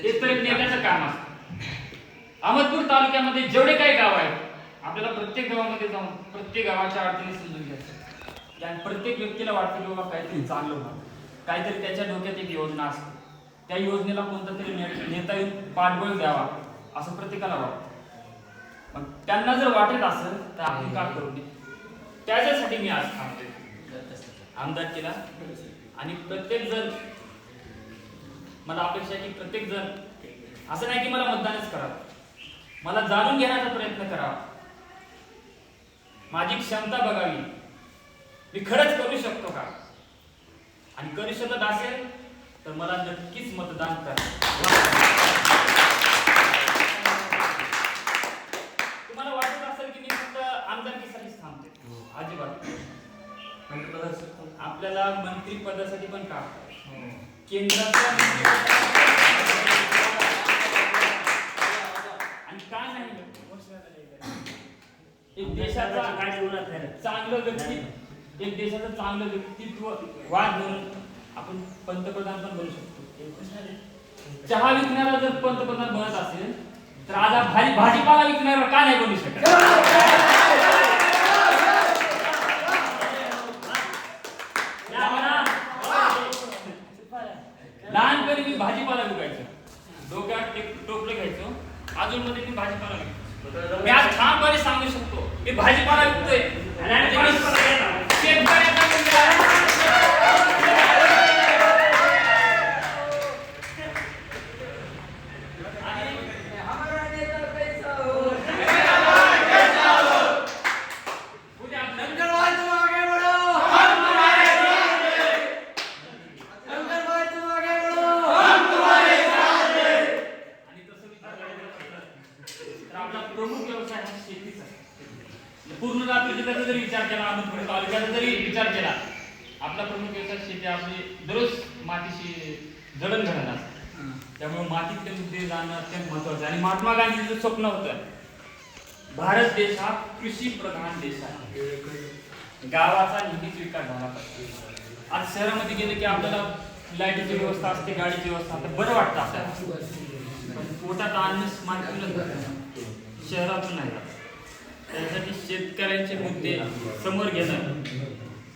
हेच तर एक नेत्याचं काम असतं. अहमदपूर तालुक्यामध्ये जेवढे काही गाव आहेत आपल्याला प्रत्येक गावामध्ये जाऊन प्रत्येक गावाच्या अडचणी समजून घ्यायचं आणि प्रत्येक व्यक्तीला वाटतं की बाबा काहीतरी चांगलं व्हावं, काहीतरी त्याच्या डोक्यात एक योजना असते, त्या योजनेला कोणता तरी नेता येऊन पाठबळ द्यावा असं प्रत्येकाला वाटतं. मग त्यांना जर वाटत असेल तर आपण का करू नये, त्याच्यासाठी मी आज थांबतोय आमदार केला. आणि प्रत्येक जण मला अपेक्षा आहे की प्रत्येक जण असं नाही की मला मतदानच करावं, मला जाणून घेण्याचा प्रयत्न करावा, माझी क्षमता बघावी, मी खरंच करू शकतो का, आणि करू शकत असेल तर मला नक्कीच मतदान करा. तुम्हाला वाटत असेल की मी फक्त आमदारकीसाठीच थांबते, अजिबात. आपल्याला मंत्री पदासाठी पण काम केंद्राचा आणि काय नाही, एक देशाचा चांगलं व्यक्ती, एक देशाचं चांगलं व्यक्तित्व वाद म्हणून आपण पंतप्रधान पण बनू शकतो. चहा विकणारा जर पंतप्रधान बनत असेल तर आज भाजीपाला विकणारा का नाही बनू शकत? लहानपणी मी भाजीपाला विकायचो, डोक्यात एक टोपलं घ्यायचो, अजून मध्ये मी भाजीपाला विकायचो. मी आज ठामपणे सांगू शकतो मी भाजीपाला विकतोय. पूर्ण रात्रीचा जरी विचार केला, अहमदपूर तालुक्याचा जरी विचार केला, आपला प्रमुख व्यवसाय शेती. आपली दररोज मातीशी जडणघडण असते, त्यामुळे मातीतले मुद्दे जाणं अत्यंत महत्वाचं. आणि महात्मा गांधींचं स्वप्न होतं भारत देश हा कृषी प्रधान देश आहे, गावाचा नेहमीच विकास झाला पाहिजे. आज शहरामध्ये गेले की आपल्याला लाईटीची व्यवस्था असते, गाडीची व्यवस्था असते, बरं वाटतं आपल्याला, पण पोटात अन्न शहरातून नाही जात. त्यासाठी शेतकऱ्यांचे मुद्दे समोर घेणं,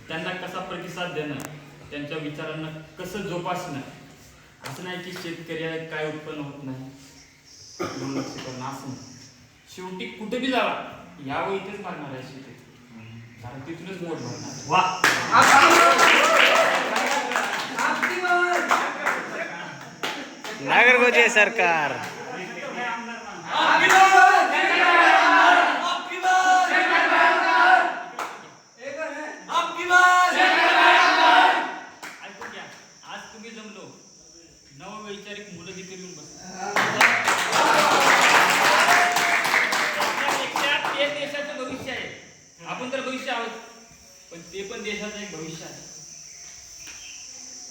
त्यांना कसा प्रतिसाद देणं, त्यांच्या विचारांना कसं जोपासणं, असं नाही की शेतकरी काय उत्पन्न होत नाही दुर्लक्ष करणं, असं नाही. शेवटी कुठे बी जावा यावं इथेच लागणार आहे शेती, कारण तिथूनच मोठ भरणार. वा नागरगोजे सरकार वैचारिक मुलं देखील येऊन ते देशाचं भविष्य आहे. आपण तर भविष्य आहोत, पण ते पण देशाचं एक भविष्य आहे.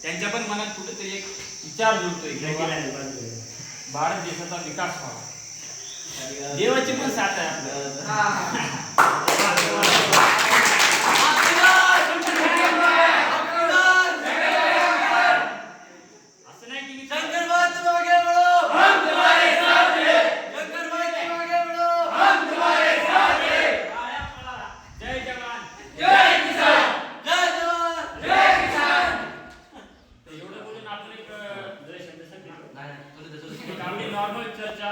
त्यांच्या पण मनात कुठेतरी एक विचार जुळतोय, भारत देशाचा विकास व्हावा. देवाची पण साथ आहे आपल्याला. नॉर्मल चर्चा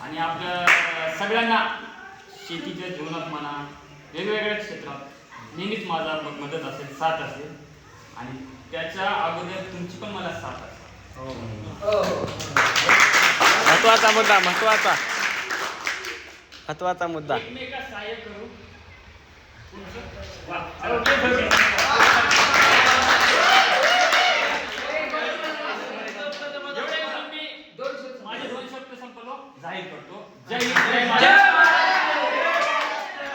आणि आपल्या सगळ्यांना शेतीच्या जीवनात म्हणा, वेगवेगळ्या क्षेत्रात नेहमीच माझा मदत असेल, साथ असेल, आणि त्याच्या अगोदर तुमची पण मला साथ असेल. महत्वाचा मुद्दा एकमेका सहाय्य करू.